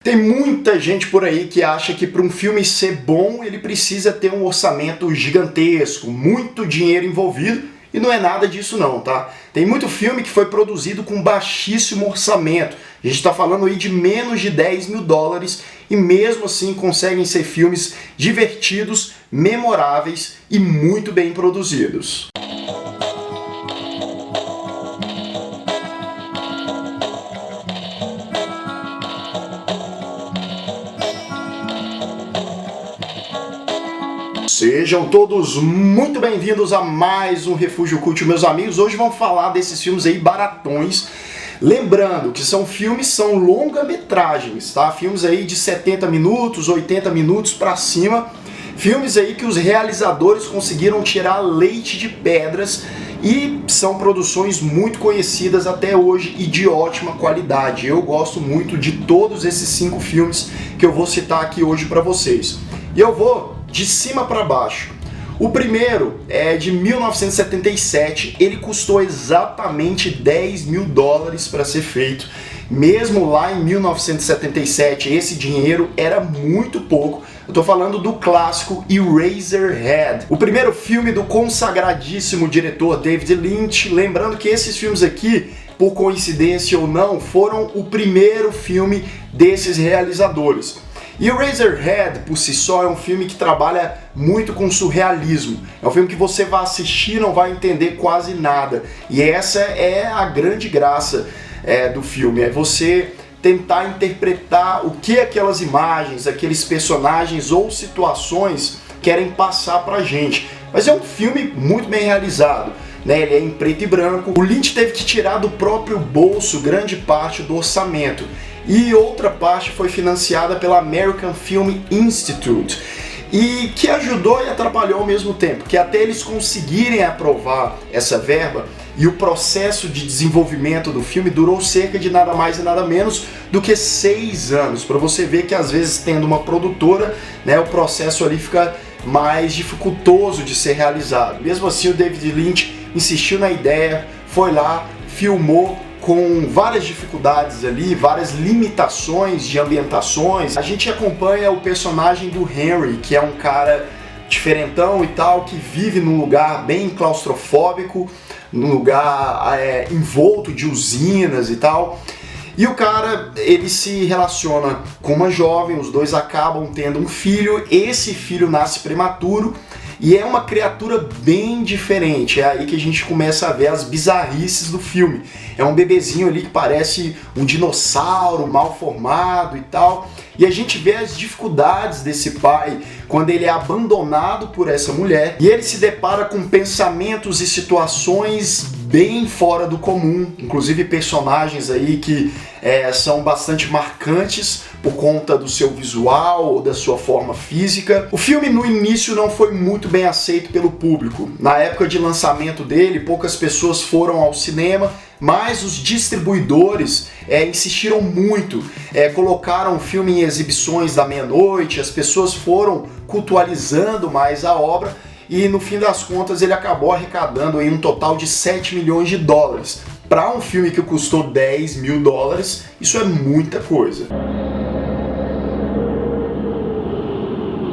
Tem muita gente por aí que acha que para um filme ser bom, ele precisa ter um orçamento gigantesco, muito dinheiro envolvido, e não é nada disso não, tá? Tem muito filme que foi produzido com baixíssimo orçamento. A gente está falando aí de menos de 10 mil dólares e mesmo assim conseguem ser filmes divertidos, memoráveis e muito bem produzidos. Sejam todos muito bem-vindos a mais um Refúgio Cult, meus amigos. Hoje vamos falar desses filmes aí baratões. Lembrando que são longa-metragens, tá? Filmes aí de 70 minutos, 80 minutos pra cima. Filmes aí que os realizadores conseguiram tirar leite de pedras e são produções muito conhecidas até hoje e de ótima qualidade. Eu gosto muito de todos esses 5 filmes que eu vou citar aqui hoje pra vocês. E eu vou de cima para baixo. O primeiro é de 1977, ele custou exatamente 10 mil dólares para ser feito. Mesmo lá em 1977, esse dinheiro era muito pouco. Eu tô falando do clássico Eraserhead, o primeiro filme do consagradíssimo diretor David Lynch. Lembrando que esses filmes aqui, por coincidência ou não, foram o primeiro filme desses realizadores. E Eraserhead, por si só, é um filme que trabalha muito com surrealismo. É um filme que você vai assistir e não vai entender quase nada. E essa é a grande graça do filme, é você tentar interpretar o que aquelas imagens, aqueles personagens ou situações querem passar pra gente. Mas é um filme muito bem realizado, né? Ele é em preto e branco. O Lynch teve que tirar do próprio bolso grande parte do orçamento. E outra parte foi financiada pela American Film Institute, e que ajudou e atrapalhou ao mesmo tempo, que até eles conseguirem aprovar essa verba, e o processo de desenvolvimento do filme durou cerca de nada mais e nada menos do que 6 anos, para você ver que às vezes tendo uma produtora, né, o processo ali fica mais dificultoso de ser realizado. Mesmo assim, o David Lynch insistiu na ideia, foi lá, filmou, com várias dificuldades ali, várias limitações de ambientações. A gente acompanha o personagem do Henry, que é um cara diferentão e tal, que vive num lugar bem claustrofóbico, num lugar envolto de usinas e tal. E o cara, ele se relaciona com uma jovem, os dois acabam tendo um filho, esse filho nasce prematuro, e é uma criatura bem diferente. É aí que a gente começa a ver as bizarrices do filme. É um bebezinho ali que parece um dinossauro mal formado e tal. E a gente vê as dificuldades desse pai quando ele é abandonado por essa mulher. E ele se depara com pensamentos e situações bem fora do comum. Inclusive personagens aí que são bastante marcantes por conta do seu visual ou da sua forma física. O filme no início não foi muito bem aceito pelo público. Na época de lançamento dele, poucas pessoas foram ao cinema, mas os distribuidores insistiram muito, colocaram o filme em exibições da meia-noite, as pessoas foram cultualizando mais a obra e no fim das contas ele acabou arrecadando aí um total de 7 milhões de dólares. Para um filme que custou 10 mil dólares, isso é muita coisa.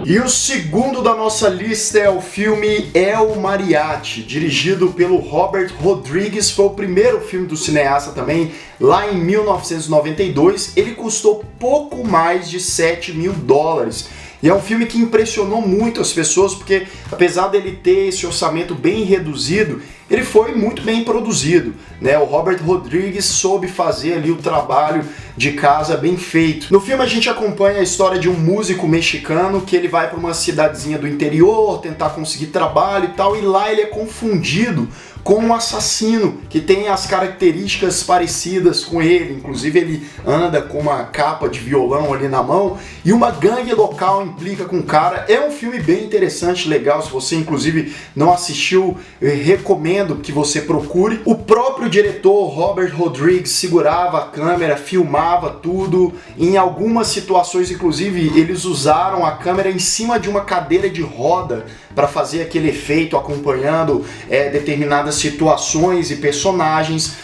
E o segundo da nossa lista é o filme El Mariachi, dirigido pelo Robert Rodrigues. Foi o primeiro filme do cineasta também, lá em 1992. Ele custou pouco mais de 7 mil dólares. E é um filme que impressionou muito as pessoas, porque apesar dele ter esse orçamento bem reduzido, ele foi muito bem produzido, né? O Robert Rodrigues soube fazer ali o trabalho de casa bem feito. No filme a gente acompanha a história de um músico mexicano que ele vai para uma cidadezinha do interior tentar conseguir trabalho e tal, e lá ele é confundido com um assassino que tem as características parecidas com ele. Inclusive ele anda com uma capa de violão ali na mão, e uma gangue local implica com o cara. É um filme bem interessante, legal. Se você inclusive não assistiu, eu recomendo que você procure. O próprio diretor Robert Rodrigues segurava a câmera, filmava tudo. Em algumas situações, inclusive, eles usaram a câmera em cima de uma cadeira de roda para fazer aquele efeito acompanhando determinadas situações e personagens.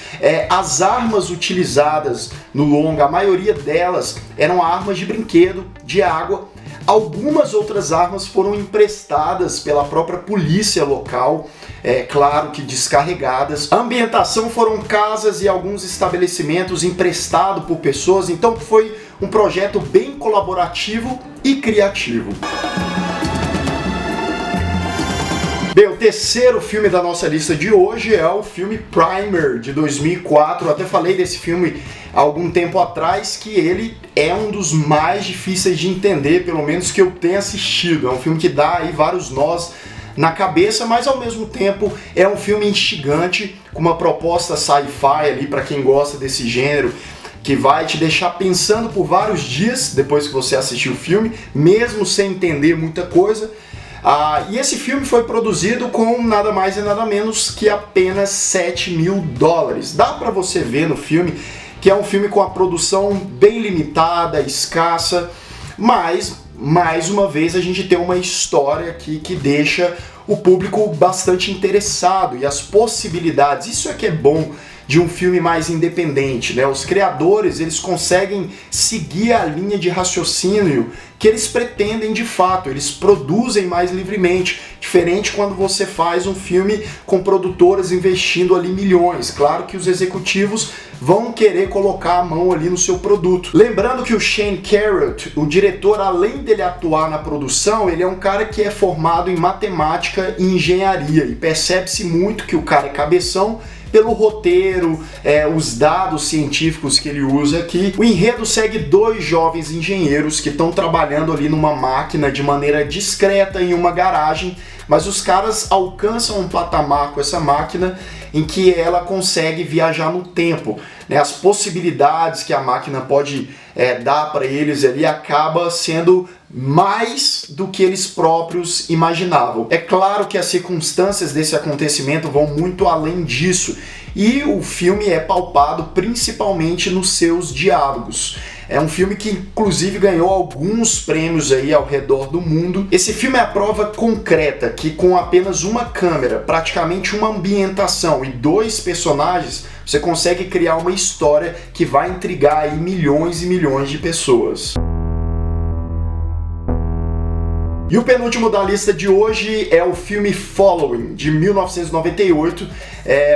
As armas utilizadas no longa, a maioria delas eram armas de brinquedo, de água. Algumas outras armas foram emprestadas pela própria polícia local, claro que descarregadas. A ambientação foram casas e alguns estabelecimentos emprestados por pessoas, então foi um projeto bem colaborativo e criativo. Bem, o terceiro filme da nossa lista de hoje é o filme Primer, de 2004. Eu até falei desse filme há algum tempo atrás, que ele é um dos mais difíceis de entender, pelo menos que eu tenha assistido. É um filme que dá aí vários nós na cabeça, mas ao mesmo tempo é um filme instigante, com uma proposta sci-fi ali para quem gosta desse gênero, que vai te deixar pensando por vários dias depois que você assistiu o filme, mesmo sem entender muita coisa. E esse filme foi produzido com nada mais e nada menos que apenas $7 mil. Dá pra você ver no filme que é um filme com a produção bem limitada, escassa, mas, mais uma vez, a gente tem uma história aqui que deixa o público bastante interessado, e as possibilidades, isso é que é bom de um filme mais independente, né? Os criadores, eles conseguem seguir a linha de raciocínio que eles pretendem de fato, eles produzem mais livremente, diferente quando você faz um filme com produtoras investindo ali milhões. Claro que os executivos vão querer colocar a mão ali no seu produto. Lembrando que o Shane Carruth, o diretor, além dele atuar na produção, ele é um cara que é formado em matemática e engenharia, e percebe-se muito que o cara é cabeção pelo roteiro, os dados científicos que ele usa aqui. O enredo segue dois jovens engenheiros que estão trabalhando ali numa máquina de maneira discreta em uma garagem, mas os caras alcançam um patamar com essa máquina em que ela consegue viajar no tempo, né? As possibilidades que a máquina pode dar para eles ali acaba sendo mais do que eles próprios imaginavam. É claro que as circunstâncias desse acontecimento vão muito além disso, e o filme é palpado principalmente nos seus diálogos. É um filme que inclusive ganhou alguns prêmios aí ao redor do mundo. Esse filme é a prova concreta que com apenas uma câmera, praticamente uma ambientação e dois personagens, você consegue criar uma história que vai intrigar aí milhões e milhões de pessoas. E o penúltimo da lista de hoje é o filme Following, de 1998.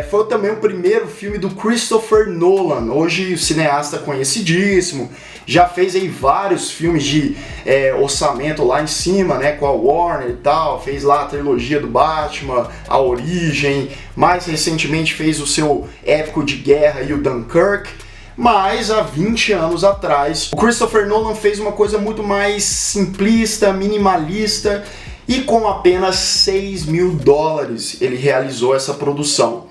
Foi também o primeiro filme do Christopher Nolan, hoje cineasta conhecidíssimo. Já fez aí vários filmes de orçamento lá em cima, né, com a Warner e tal. Fez lá a trilogia do Batman, A Origem. Mais recentemente fez o seu épico de guerra e o Dunkirk. Mas há 20 anos atrás, o Christopher Nolan fez uma coisa muito mais simplista, minimalista, e com apenas $6 mil ele realizou essa produção.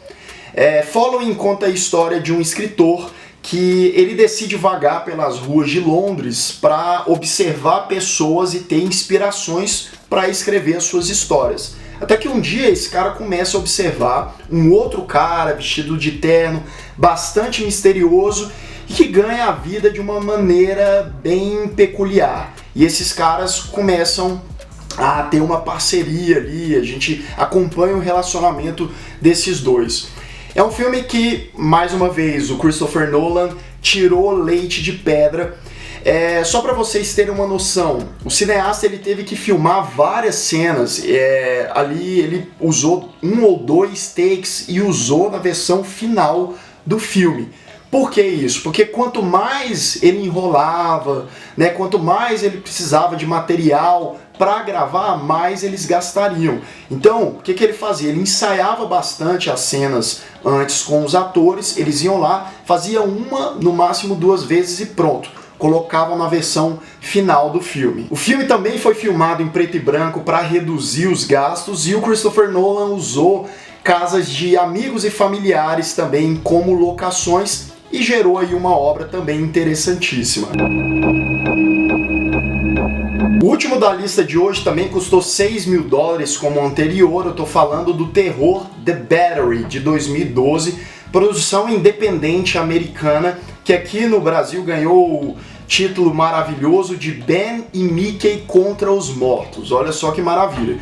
Following conta a história de um escritor que ele decide vagar pelas ruas de Londres para observar pessoas e ter inspirações para escrever as suas histórias. Até que um dia esse cara começa a observar um outro cara vestido de terno, bastante misterioso, e que ganha a vida de uma maneira bem peculiar. E esses caras começam a ter uma parceria ali, a gente acompanha o relacionamento desses dois. É um filme que, mais uma vez, o Christopher Nolan tirou leite de pedra. Só para vocês terem uma noção, o cineasta ele teve que filmar várias cenas, ali ele usou 1 ou 2 takes e usou na versão final do filme. Por que isso? Porque quanto mais ele enrolava, né, quanto mais ele precisava de material para gravar, mais eles gastariam. Então, o que ele fazia? Ele ensaiava bastante as cenas antes com os atores, eles iam lá, fazia uma, no máximo 2 vezes e pronto. Colocavam na versão final do filme. O filme também foi filmado em preto e branco para reduzir os gastos, e o Christopher Nolan usou casas de amigos e familiares também como locações, e gerou aí uma obra também interessantíssima. O último da lista de hoje também custou $6 mil como o anterior. Eu estou falando do terror The Battery, de 2012, produção independente americana, que aqui no Brasil ganhou o título maravilhoso de Ben e Mickey contra os Mortos. Olha só que maravilha.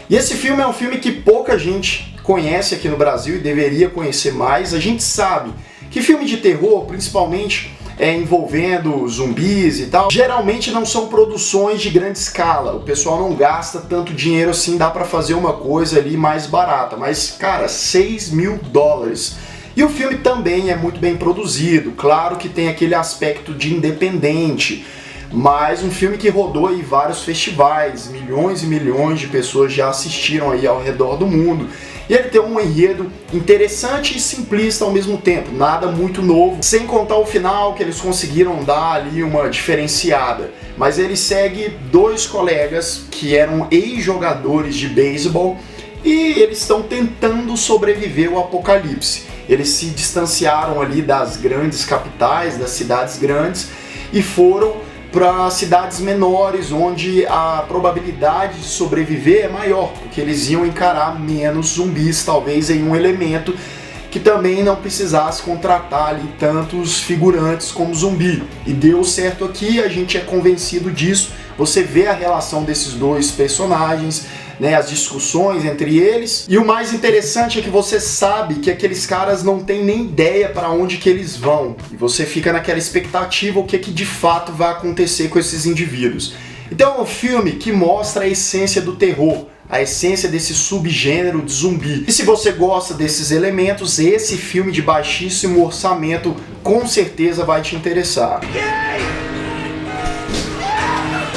E esse filme é um filme que pouca gente conhece aqui no Brasil e deveria conhecer mais. A gente sabe que filme de terror, principalmente envolvendo zumbis e tal, geralmente não são produções de grande escala. O pessoal não gasta tanto dinheiro assim, dá pra fazer uma coisa ali mais barata. Mas, cara, $6.000. E o filme também é muito bem produzido. Claro que tem aquele aspecto de independente, mas um filme que rodou aí vários festivais, milhões e milhões de pessoas já assistiram aí ao redor do mundo. E ele tem um enredo interessante e simplista ao mesmo tempo, nada muito novo, sem contar o final que eles conseguiram dar ali uma diferenciada. Mas ele segue dois colegas que eram ex-jogadores de beisebol e eles estão tentando sobreviver ao apocalipse. Eles se distanciaram ali das grandes capitais, das cidades grandes, e foram para cidades menores, onde a probabilidade de sobreviver é maior, porque eles iam encarar menos zumbis, talvez em um elemento que também não precisasse contratar ali tantos figurantes como zumbi. E deu certo aqui, a gente é convencido disso. Você vê a relação desses dois personagens, né, as discussões entre eles. E o mais interessante é que você sabe que aqueles caras não têm nem ideia para onde que eles vão. E você fica naquela expectativa o que de fato vai acontecer com esses indivíduos. Então é um filme que mostra a essência do terror, a essência desse subgênero de zumbi. E se você gosta desses elementos, esse filme de baixíssimo orçamento com certeza vai te interessar.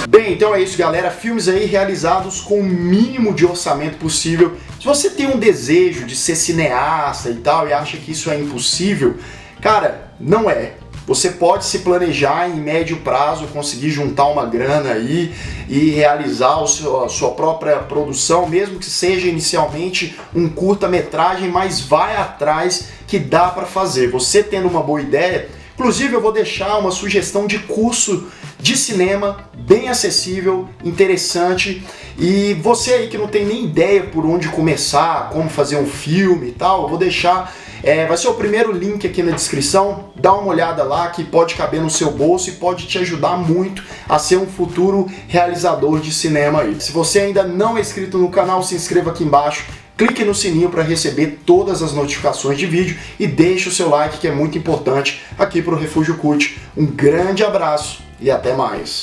Bem, então é isso, galera. Filmes aí realizados com o mínimo de orçamento possível. Se você tem um desejo de ser cineasta e tal e acha que isso é impossível, cara, não é. Você pode se planejar em médio prazo, conseguir juntar uma grana aí e realizar a sua própria produção, mesmo que seja inicialmente um curta-metragem, mas vai atrás que dá para fazer. Você tendo uma boa ideia, inclusive eu vou deixar uma sugestão de curso de cinema bem acessível, interessante, e você aí que não tem nem ideia por onde começar, como fazer um filme e tal, eu vou deixar, vai ser o primeiro link aqui na descrição, dá uma olhada lá que pode caber no seu bolso e pode te ajudar muito a ser um futuro realizador de cinema aí. Se você ainda não é inscrito no canal, se inscreva aqui embaixo, clique no sininho para receber todas as notificações de vídeo e deixe o seu like, que é muito importante aqui para o Refúgio Cult. Um grande abraço e até mais!